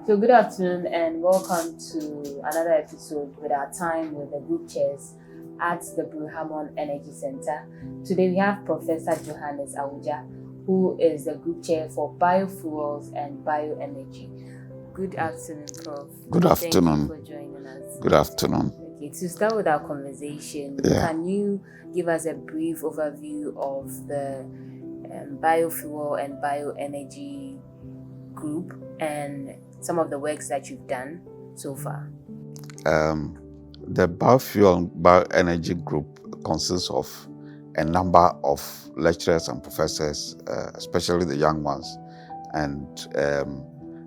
So good afternoon and welcome to another episode with our time with the group chairs at the Brew-Hammond Energy Centre. Today we have Professor Johannes Awudza, who is the group chair for Biofuels and Bioenergy. Good afternoon, Prof. Good afternoon. Thank you for joining us. Good afternoon. Okay, to start with our conversation, can you give us a brief overview of the Biofuel and Bioenergy group and some of the works that you've done so far? The Biofuel and Bioenergy group consists of a number of lecturers and professors, especially the young ones, and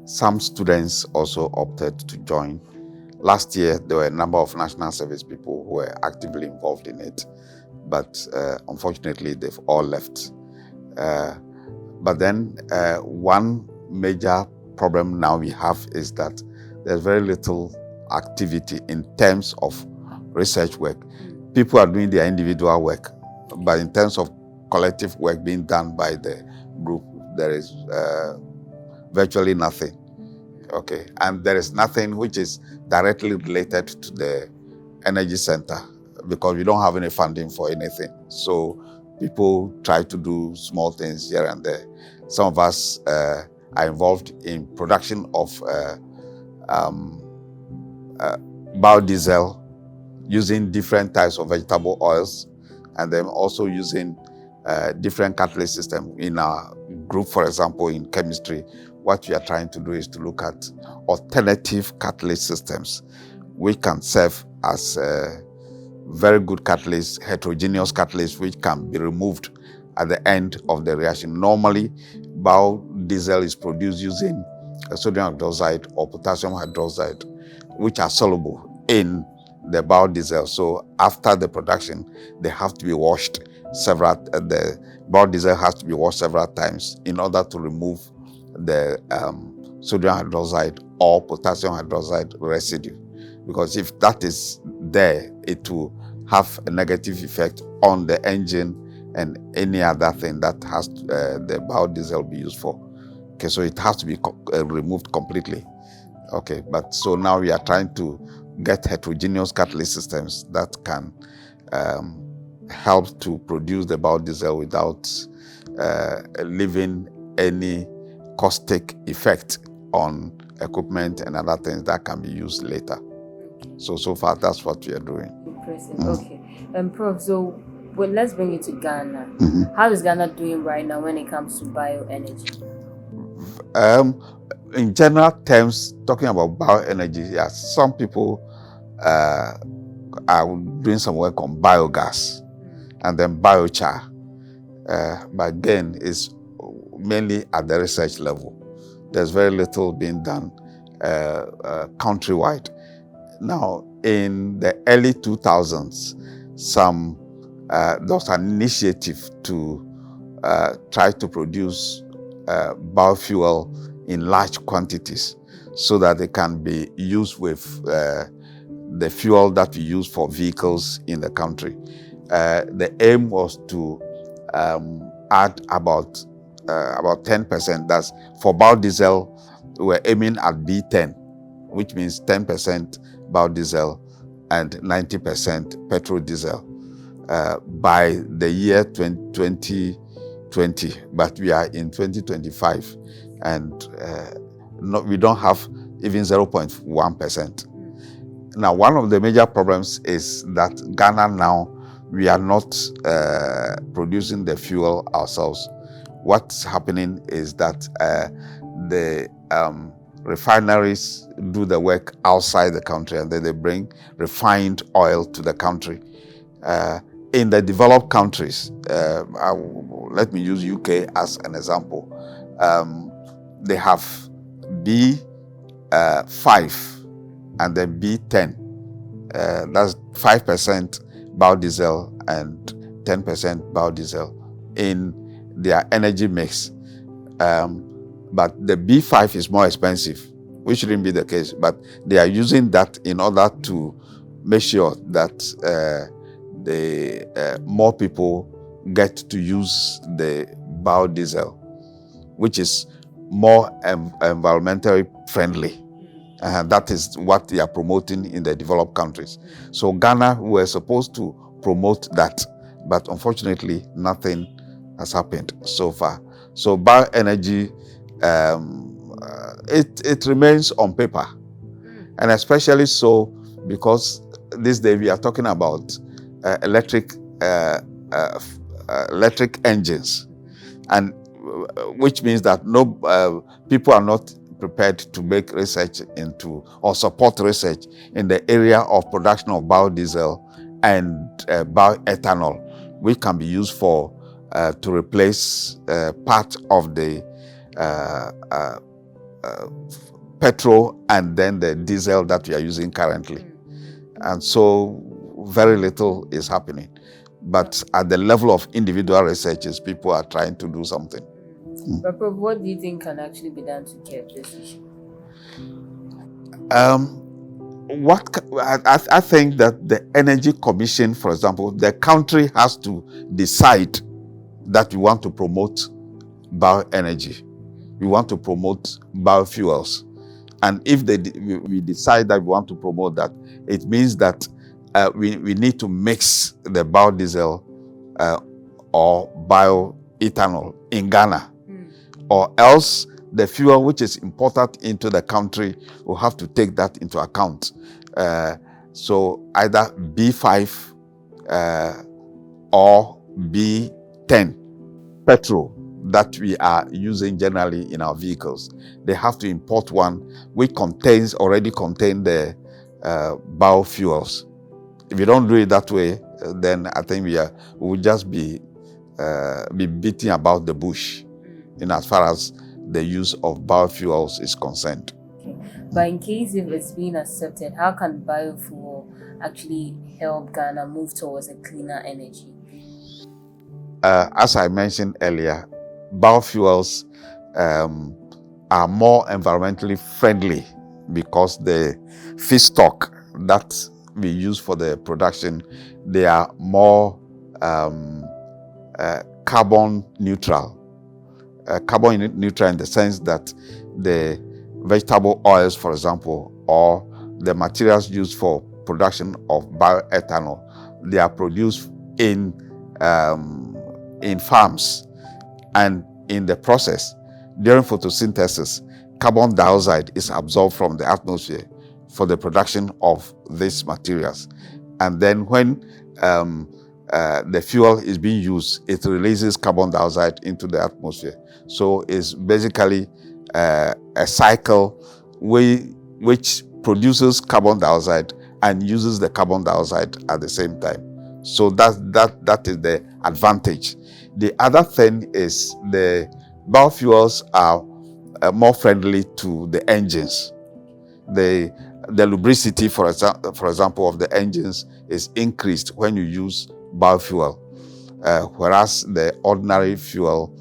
some students also opted to join. Last year, there were a number of national service people who were actively involved in it, but unfortunately, they've all left. But then one major problem now we have is that there's very little activity in terms of research work. People are doing their individual work, but in terms of collective work being done by the group, there is virtually nothing. Okay, and there is nothing which is directly related to the energy center because we don't have any funding for anything. So people try to do small things here and there. Some of us are involved in production of biodiesel using different types of vegetable oils, and then also using different catalyst systems. In our group, for example, in chemistry, what we are trying to do is to look at alternative catalyst systems which can serve as very good catalysts, heterogeneous catalysts, which can be removed at the end of the reaction. Normally, biodiesel is produced using sodium hydroxide or potassium hydroxide, which are soluble in the biodiesel. So after the production, they have to be washed the biodiesel has to be washed several times in order to remove the sodium hydroxide or potassium hydroxide residue. Because if that is there, it will have a negative effect on the engine and any other thing that has the biodiesel be used for. Okay, so it has to be removed completely. Okay, but so now we are trying to get heterogeneous catalyst systems that can help to produce the biodiesel without leaving any caustic effect on equipment and other things that can be used later. So far, that's what we are doing. Impressive. Okay. Prof, so let's bring it to Ghana. How is Ghana doing right now when it comes to bioenergy? In general terms, talking about bioenergy, yes, some people are doing some work on biogas and then biochar. But again, it's mainly at the research level. There's very little being done countrywide. Now, in the early 2000s, there was an initiative to try to produce biofuel in large quantities so that they can be used with the fuel that we use for vehicles in the country. The aim was to add about 10%. That's for biodiesel, we're aiming at B10, which means 10% biodiesel and 90% petrol diesel by the year 2020. But we are in 2025 and we don't have even 0.1%. Now, one of the major problems is that Ghana now, we are not producing the fuel ourselves. What's happening is that the refineries do the work outside the country and then they bring refined oil to the country. In the developed countries, let me use UK as an example. They have B5 and then B10. That's 5% biodiesel and 10% biodiesel in their energy mix. But the B5 is more expensive, which shouldn't be the case, but they are using that in order to make sure that more people get to use the biodiesel, which is more environmentally friendly. That is what they are promoting in the developed countries. So Ghana were supposed to promote that, but unfortunately, nothing has happened so far. So bioenergy, it remains on paper, and especially so because this day we are talking about electric engines, and which means that people are not prepared to make research into or support research in the area of production of biodiesel and bioethanol, which can be used for to replace part of the petrol and then the diesel that we are using currently. And so very little is happening. But at the level of individual researchers, people are trying to do something. But Prof, what do you think can actually be done to curb this issue? I think that the Energy Commission, for example, the country has to decide that we want to promote bioenergy. We want to promote biofuels. And if we decide that we want to promote that, it means that we need to mix the biodiesel or bioethanol in Ghana. Or else the fuel which is imported into the country will have to take that into account. So either B5 or B10 petrol that we are using generally in our vehicles. They have to import one which already contain the biofuels. If you don't do it that way, then I think we will just be beating about the bush in as far as the use of biofuels is concerned. Okay. But in case if it's being accepted, how can biofuel actually help Ghana move towards a cleaner energy? As I mentioned earlier, biofuels are more environmentally friendly because the feedstock that we use for the production, they are more carbon neutral. Carbon neutral in the sense that the vegetable oils, for example, or the materials used for production of bioethanol, they are produced in farms, and in the process, during photosynthesis, carbon dioxide is absorbed from the atmosphere for the production of these materials. And then when the fuel is being used, it releases carbon dioxide into the atmosphere. So it's basically a cycle which produces carbon dioxide and uses the carbon dioxide at the same time. So that is the advantage. The other thing is the biofuels are more friendly to the engines. The lubricity, for example, of the engines is increased when you use biofuel, whereas the ordinary fuel,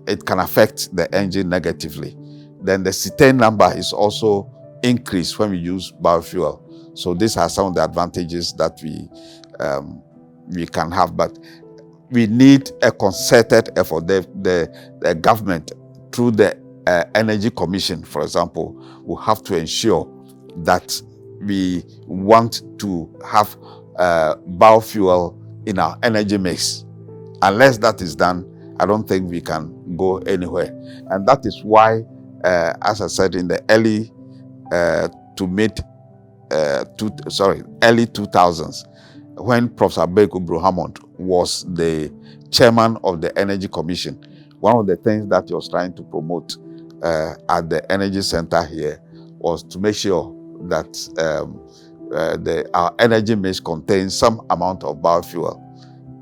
it can affect the engine negatively. Then the cetane number is also increased when we use biofuel. So these are some of the advantages that we can have, but we need a concerted effort. The government, through the Energy Commission, for example, will have to ensure that we want to have biofuel in our energy mix. Unless that is done, I don't think we can go anywhere. And that is why, as I said, in the early early 2000s, when Prof. Brew-Hammond was the chairman of the Energy Commission, one of the things that he was trying to promote at the Energy Centre here was to make sure that our energy mix contains some amount of biofuel.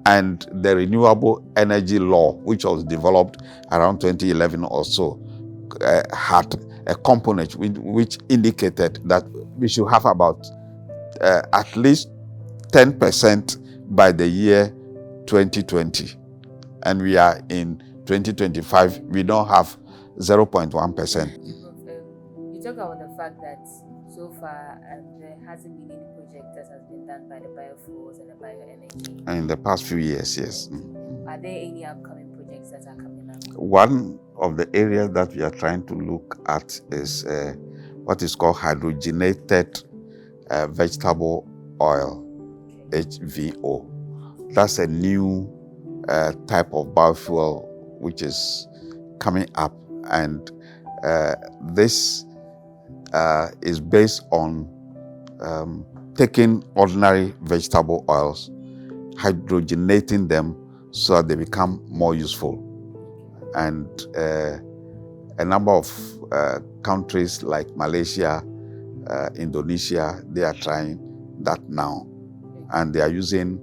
And the Renewable Energy Law, which was developed around 2011 or so, had a component which indicated that we should have about at least 10% by the year 2020. And we are in 2025, we don't have 0.1%. You talk about the fact that So far, there hasn't been any project that has been done by the biofuels and the bioenergy. In the past few years, yes. Are there any upcoming projects that are coming up? One of the areas that we are trying to look at is what is called hydrogenated vegetable oil, HVO. That's a new type of biofuel which is coming up, and this is based on taking ordinary vegetable oils, hydrogenating them so that they become more useful. And a number of countries like Malaysia, Indonesia, they are trying that now. And they are using,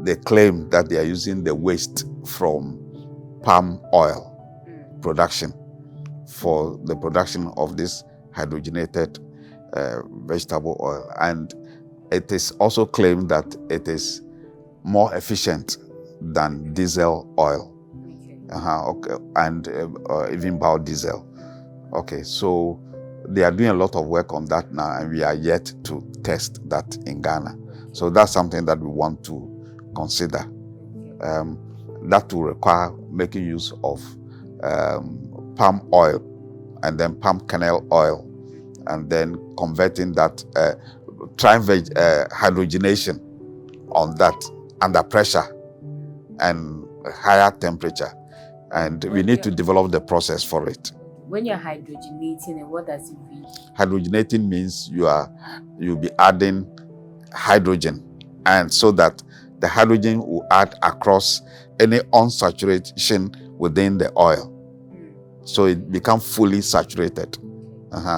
they claim that they are using the waste from palm oil production for the production of this hydrogenated vegetable oil. And it is also claimed that it is more efficient than diesel oil. Okay. And even biodiesel. Okay, so they are doing a lot of work on that now, and we are yet to test that in Ghana. So that's something that we want to consider. That will require making use of palm oil and then palm kernel oil, and then converting that, trying hydrogenation on that under pressure and higher temperature. And we need to develop the process for it. When you're hydrogenating, and what does it mean? Hydrogenating means you'll be adding hydrogen, and so that the hydrogen will add across any unsaturation within the oil. So it becomes fully saturated.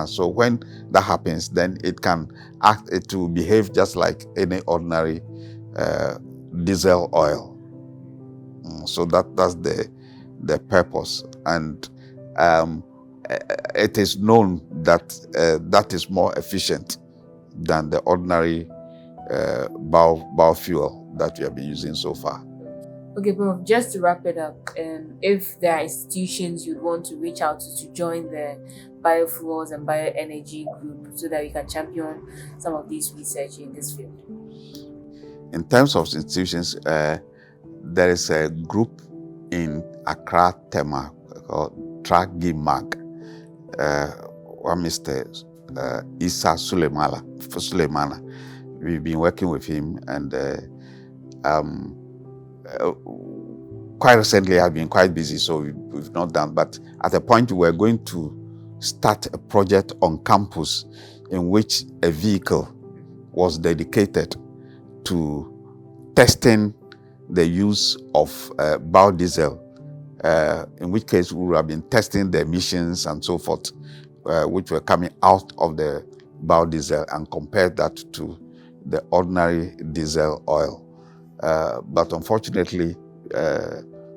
So when that happens, then it can act, it will behave just like any ordinary diesel oil. So that's the purpose. And it is known that that is more efficient than the ordinary biofuel that we have been using so far. Okay, Prof, just to wrap it up, if there are institutions you'd want to reach out to join the Biofuels and Bioenergy group so that we can champion some of these research in this field. In terms of institutions, there is a group in Accra, Tema, called Tragimag, one Mr. Isa Suleimana. We've been working with him, and quite recently I've been quite busy, so we've not done. But at a point, we're going to start a project on campus in which a vehicle was dedicated to testing the use of biodiesel, in which case we would have been testing the emissions and so forth, which were coming out of the biodiesel, and compare that to the ordinary diesel oil. But unfortunately,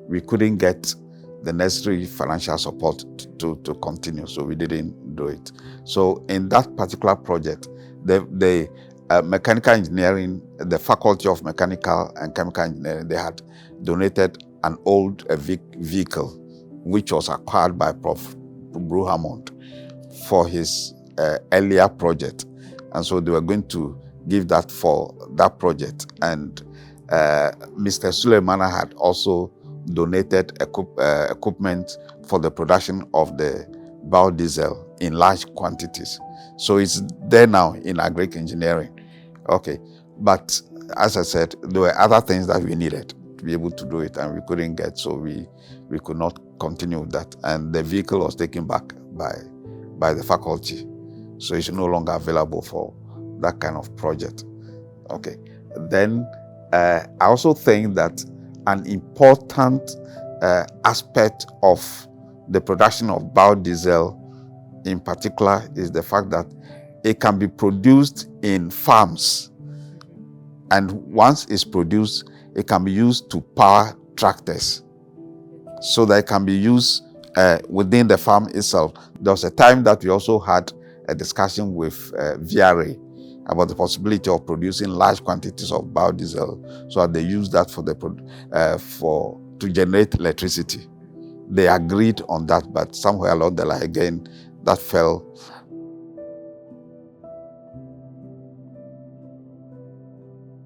we couldn't get the necessary financial support to continue, so we didn't do it. So in that particular project, the mechanical engineering, the Faculty of Mechanical and Chemical Engineering, they had donated an old vehicle which was acquired by Prof. Brew-Hammond for his earlier project. And so they were going to give that for that project. And Mr. Suleimana had also donated equipment for the production of the biodiesel in large quantities. So it's there now in agric engineering. Okay, but as I said, there were other things that we needed to be able to do it, and we couldn't get, so we could not continue with that. And the vehicle was taken back by the faculty, so it's no longer available for that kind of project. Okay, then I also think that an important aspect of the production of biodiesel in particular is the fact that it can be produced in farms, and once it's produced, it can be used to power tractors, so that it can be used within the farm itself. There was a time that we also had a discussion with VRA about the possibility of producing large quantities of biodiesel, so that they use that to generate electricity. They agreed on that, but somewhere along the line again, that fell